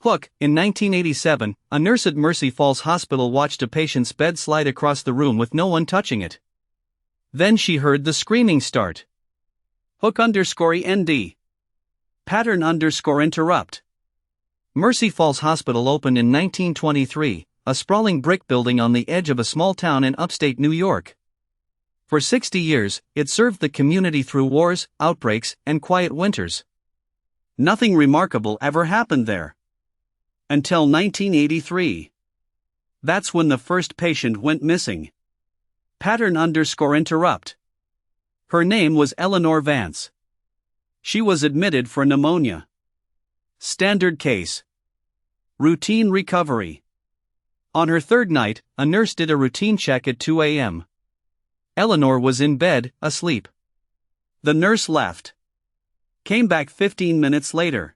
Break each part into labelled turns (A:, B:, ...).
A: Hook, in 1987, a nurse at Mercy Falls Hospital watched a patient's bed slide across the room with no one touching it. Then she heard the screaming start. Hook_ND. Pattern_interrupt. Mercy Falls Hospital opened in 1923, a sprawling brick building on the edge of a small town in upstate New York. For 60 years, it served the community through wars, outbreaks, and quiet winters. Nothing remarkable ever happened there. Until 1983. That's when the first patient went missing. Pattern_interrupt. Her name was Eleanor Vance. She was admitted for pneumonia. Standard case. Routine recovery. On her third night, a nurse did a routine check at 2 a.m. Eleanor was in bed, asleep. The nurse left. Came back 15 minutes later.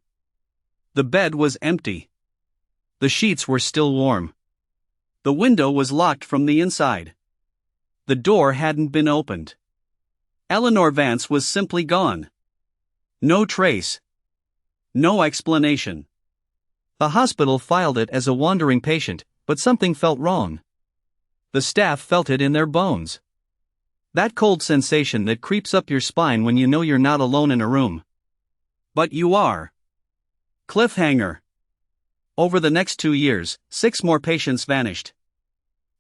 A: The bed was empty. The sheets were still warm. The window was locked from the inside. The door hadn't been opened. Eleanor Vance was simply gone. No trace. No explanation. The hospital filed it as a wandering patient, but something felt wrong. The staff felt it in their bones. That cold sensation that creeps up your spine when you know you're not alone in a room. But you are. Cliffhanger. Over the next 2 years, 6 more patients vanished.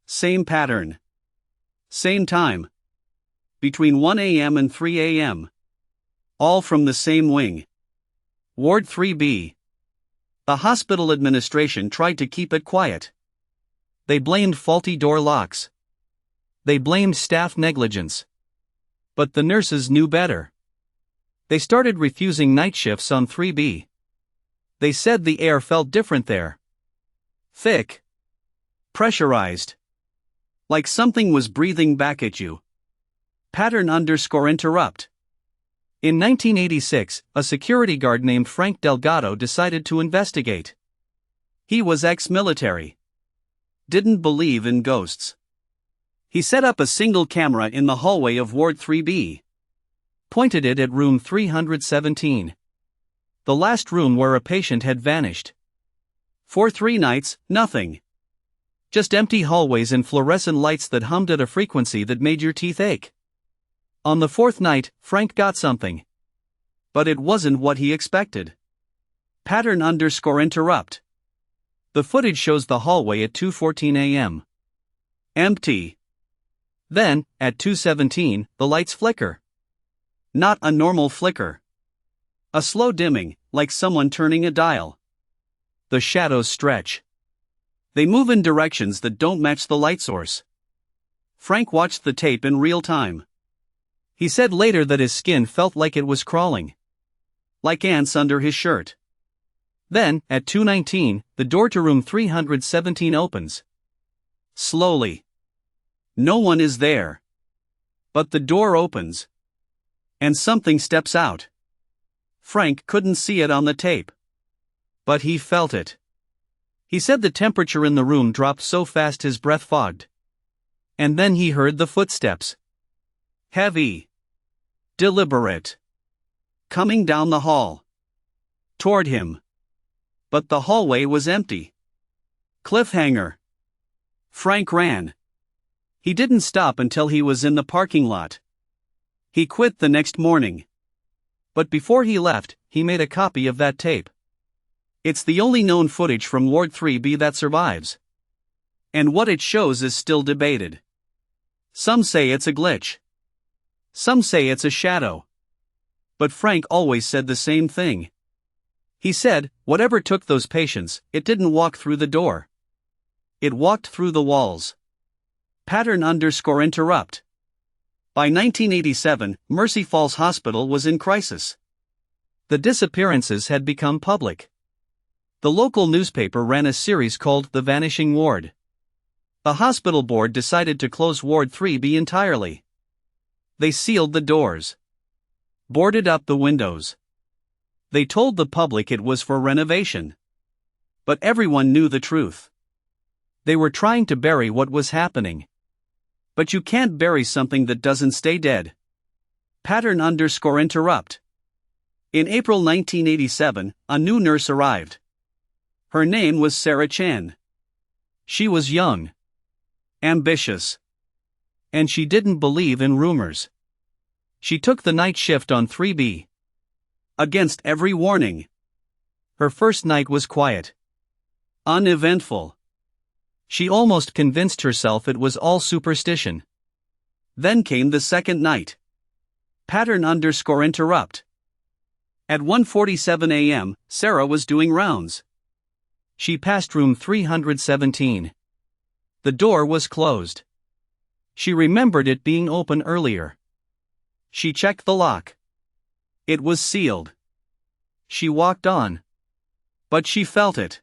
A: Same pattern. Same time. Between 1 a.m. and 3 a.m. All from the same wing. Ward 3B. The hospital administration tried to keep it quiet. They blamed faulty door locks. They blamed staff negligence. But the nurses knew better. They started refusing night shifts on 3B. They said the air felt different there. Thick. Pressurized. Like something was breathing back at you. Pattern_interrupt. In 1986, a security guard named Frank Delgado decided to investigate. He was ex-military. Didn't believe in ghosts. He set up a single camera in the hallway of Ward 3B. Pointed it at room 317. The last room where a patient had vanished. For 3 nights, nothing. Just empty hallways and fluorescent lights that hummed at a frequency that made your teeth ache. On the 4th night, Frank got something. But it wasn't what he expected. Pattern_interrupt. The footage shows the hallway at 2:14 a.m. Empty. Then, at 2:17, the lights flicker. Not a normal flicker. A slow dimming, like someone turning a dial. The shadows stretch. They move in directions that don't match the light source. Frank watched the tape in real time. He said later that his skin felt like it was crawling. Like ants under his shirt. Then, at 2:19, the door to room 317 opens. Slowly. No one is there. But the door opens. And something steps out. Frank couldn't see it on the tape. But he felt it. He said the temperature in the room dropped so fast his breath fogged. And then he heard the footsteps. Heavy. Deliberate. Coming down the hall. Toward him. But the hallway was empty. Cliffhanger. Frank ran. He didn't stop until he was in the parking lot. He quit the next morning. But before he left, he made a copy of that tape. It's the only known footage from Ward 3B that survives. And what it shows is still debated. Some say it's a glitch. Some say it's a shadow. But Frank always said the same thing. He said, whatever took those patients, it didn't walk through the door. It walked through the walls. Pattern_interrupt. By 1987, Mercy Falls Hospital was in crisis. The disappearances had become public. The local newspaper ran a series called The Vanishing Ward. The hospital board decided to close Ward 3B entirely. They sealed the doors. Boarded up the windows. They told the public it was for renovation. But everyone knew the truth. They were trying to bury what was happening. But you can't bury something that doesn't stay dead. Pattern_interrupt. In April 1987, a new nurse arrived. Her name was Sarah Chan. She was young, ambitious, and she didn't believe in rumors. She took the night shift on 3B. Against every warning. Her first night was quiet, uneventful. She almost convinced herself it was all superstition. Then came the second night. Pattern_interrupt. At 1:47 a.m., Sarah was doing rounds. She passed room 317. The door was closed. She remembered it being open earlier. She checked the lock. It was sealed. She walked on. But she felt it.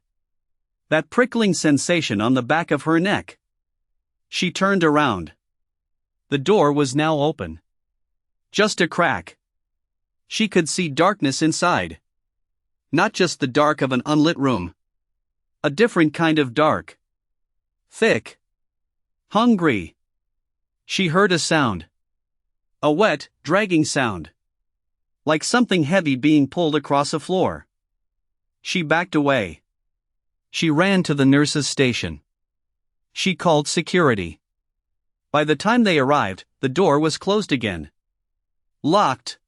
A: That prickling sensation on the back of her neck. She turned around. The door was now open. Just a crack. She could see darkness inside. Not just the dark of an unlit room. A different kind of dark. Thick. Hungry. She heard a sound. A wet, dragging sound. Like something heavy being pulled across a floor. She backed away. She ran to the nurse's station. She called security. By the time they arrived, the door was closed again. Locked.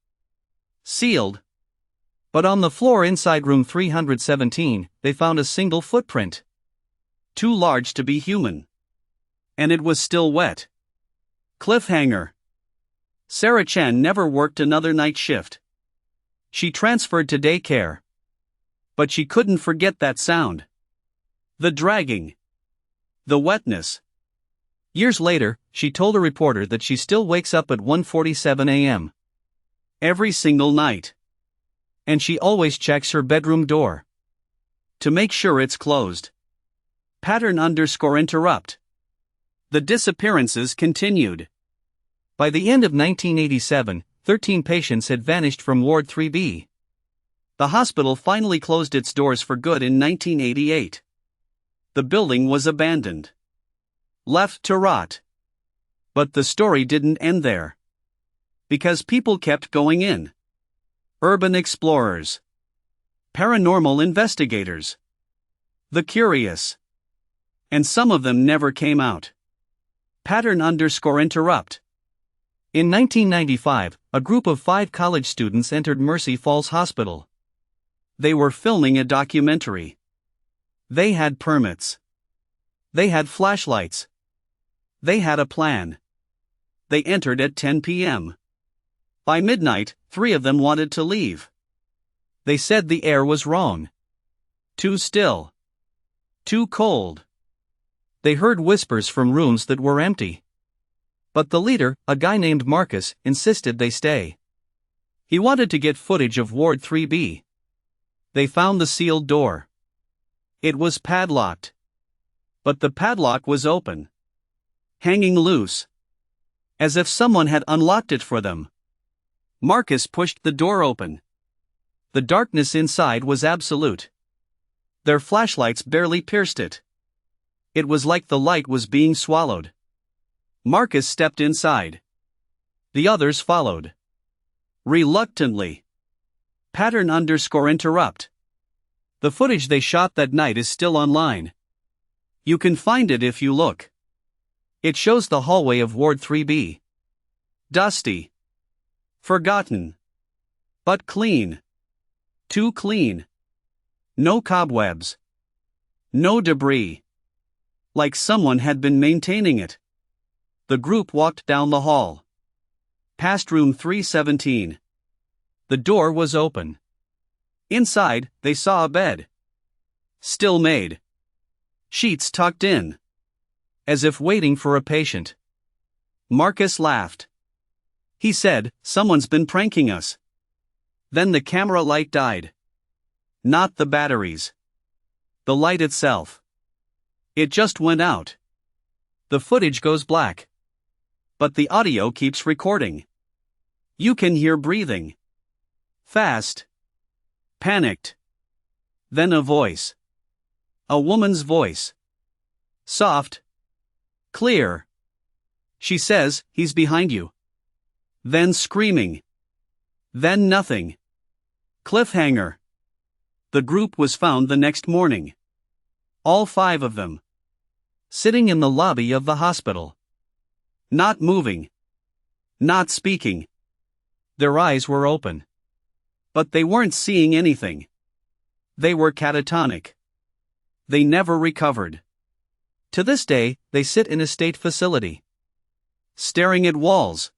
A: Sealed. But on the floor inside room 317, they found a single footprint. Too large to be human. And it was still wet. Cliffhanger. Sarah Chan never worked another night shift. She transferred to daycare. But she couldn't forget that sound. The dragging. The wetness. Years later, she told a reporter that she still wakes up at 1:47 a.m. every single night. And she always checks her bedroom door. To make sure it's closed. Pattern_interrupt. The disappearances continued. By the end of 1987, 13 patients had vanished from Ward 3B. The hospital finally closed its doors for good in 1988. The building was abandoned. Left to rot. But the story didn't end there. Because people kept going in. Urban explorers. Paranormal investigators. The curious. And some of them never came out. Pattern_interrupt. In 1995, a group of 5 college students entered Mercy Falls Hospital. They were filming a documentary. They had permits. They had flashlights. They had a plan. They entered at 10 p.m. By midnight, 3 of them wanted to leave. They said the air was wrong. Too still. Too cold. They heard whispers from rooms that were empty. But the leader, a guy named Marcus, insisted they stay. He wanted to get footage of Ward 3B. They found the sealed door. It was padlocked. But the padlock was open. Hanging loose. As if someone had unlocked it for them. Marcus pushed the door open. The darkness inside was absolute. Their flashlights barely pierced it. It was like the light was being swallowed. Marcus stepped inside. The others followed. Reluctantly. Pattern_interrupt. The footage they shot that night is still online. You can find it if you look. It shows the hallway of Ward 3B. Dusty. Forgotten. But clean. Too clean. No cobwebs. No debris. Like someone had been maintaining it. The group walked down the hall. Past room 317. The door was open. Inside, they saw a bed. Still made. Sheets tucked in. As if waiting for a patient. Marcus laughed. He said, "Someone's been pranking us." Then the camera light died. Not the batteries. The light itself. It just went out. The footage goes black. But the audio keeps recording. You can hear breathing. Fast. Panicked. Then a voice. A woman's voice. Soft. Clear. She says, "He's behind you." Then screaming. Then nothing. Cliffhanger. The group was found the next morning. All 5 of them. Sitting in the lobby of the hospital. Not moving. Not speaking. Their eyes were open. But they weren't seeing anything. They were catatonic. They never recovered. To this day, they sit in a state facility, staring at walls.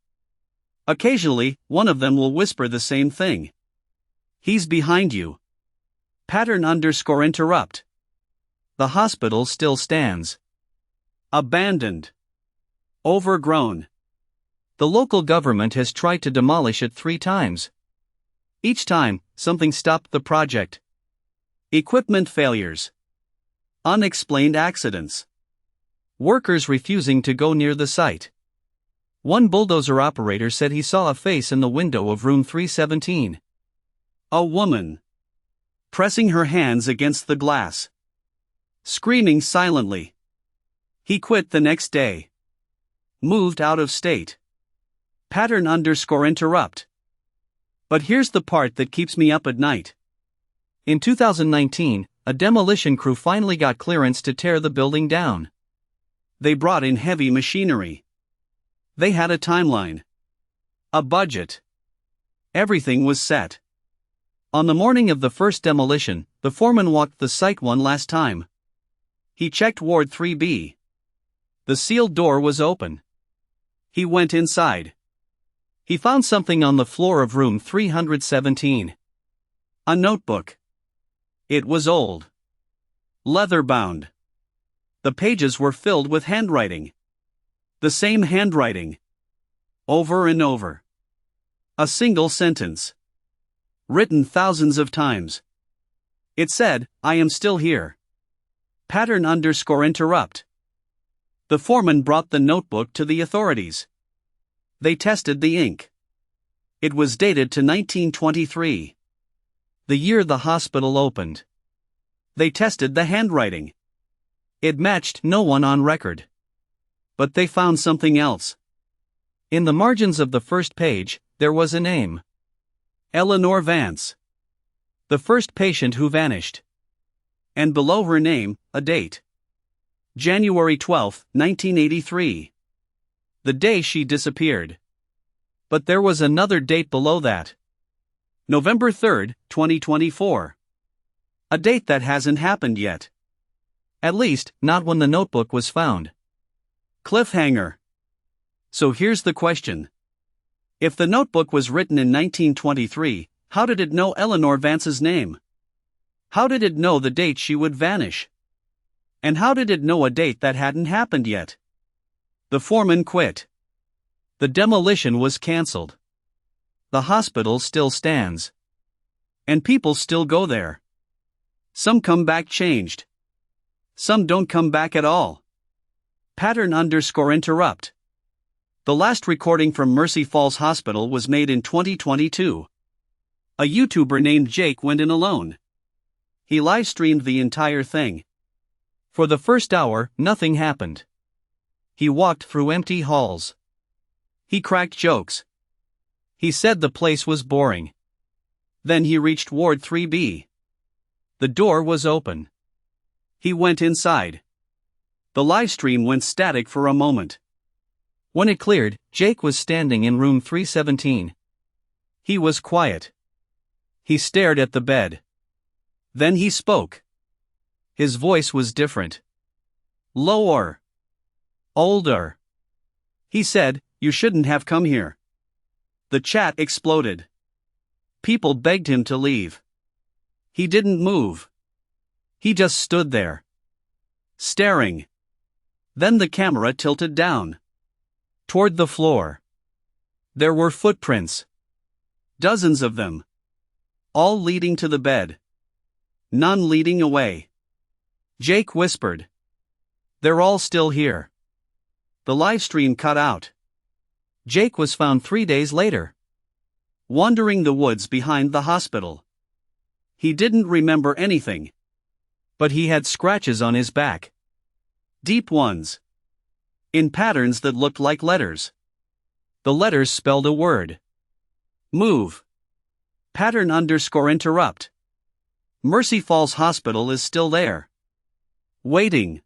A: Occasionally, one of them will whisper the same thing. He's behind you. Pattern_interrupt. The hospital still stands. Abandoned. Overgrown. The local government has tried to demolish it 3 times. Each time, something stopped the project. Equipment failures. Unexplained accidents. Workers refusing to go near the site. One bulldozer operator said he saw a face in the window of room 317. A woman. Pressing her hands against the glass. Screaming silently. He quit the next day. Moved out of state. Pattern_interrupt. But here's the part that keeps me up at night. In 2019, a demolition crew finally got clearance to tear the building down. They brought in heavy machinery. They had a timeline. A budget. Everything was set. On the morning of the first demolition, the foreman walked the site one last time. He checked Ward 3B. The sealed door was open. He went inside. He found something on the floor of room 317. A notebook. It was old. Leather-bound. The pages were filled with handwriting. The same handwriting. Over and over. A single sentence. Written thousands of times. It said, "I am still here." Pattern_interrupt. The foreman brought the notebook to the authorities. They tested the ink. It was dated to 1923. The year the hospital opened. They tested the handwriting. It matched no one on record. But they found something else. In the margins of the first page, there was a name. Eleanor Vance. The first patient who vanished. And below her name, a date. January 12, 1983. The day she disappeared. But there was another date below that. November 3, 2024. A date that hasn't happened yet. At least, not when the notebook was found. Cliffhanger. So here's the question. If the notebook was written in 1923, how did it know Eleanor Vance's name? How did it know the date she would vanish? And how did it know a date that hadn't happened yet? The foreman quit. The demolition was cancelled. The hospital still stands. And people still go there. Some come back changed. Some don't come back at all. Pattern_interrupt. The last recording from Mercy Falls Hospital was made in 2022. A YouTuber named Jake went in alone. He live-streamed the entire thing. For the first hour, nothing happened. He walked through empty halls. He cracked jokes. He said the place was boring. Then he reached Ward 3B. The door was open. He went inside. The livestream went static for a moment. When it cleared, Jake was standing in room 317. He was quiet. He stared at the bed. Then he spoke. His voice was different. Lower. Older. He said, "You shouldn't have come here." The chat exploded. People begged him to leave. He didn't move. He just stood there. Staring. Then the camera tilted down. Toward the floor. There were footprints. Dozens of them. All leading to the bed. None leading away. Jake whispered. "They're all still here." The livestream cut out. Jake was found 3 days later. Wandering the woods behind the hospital. He didn't remember anything. But he had scratches on his back. Deep ones. In patterns that looked like letters. The letters spelled a word. Move. Pattern_interrupt. Mercy Falls Hospital is still there. Waiting.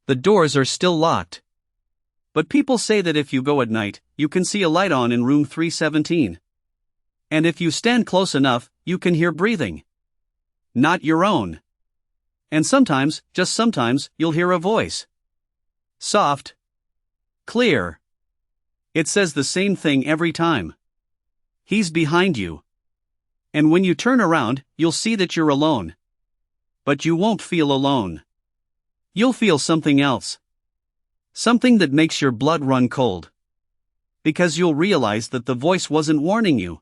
A: The doors are still locked. But people say that if you go at night, you can see a light on in room 317. And if you stand close enough, you can hear breathing. Not your own. And sometimes, just sometimes, you'll hear a voice. Soft. Clear. It says the same thing every time. He's behind you. And when you turn around, you'll see that you're alone. But you won't feel alone. You'll feel something else. Something that makes your blood run cold. Because you'll realize that the voice wasn't warning you.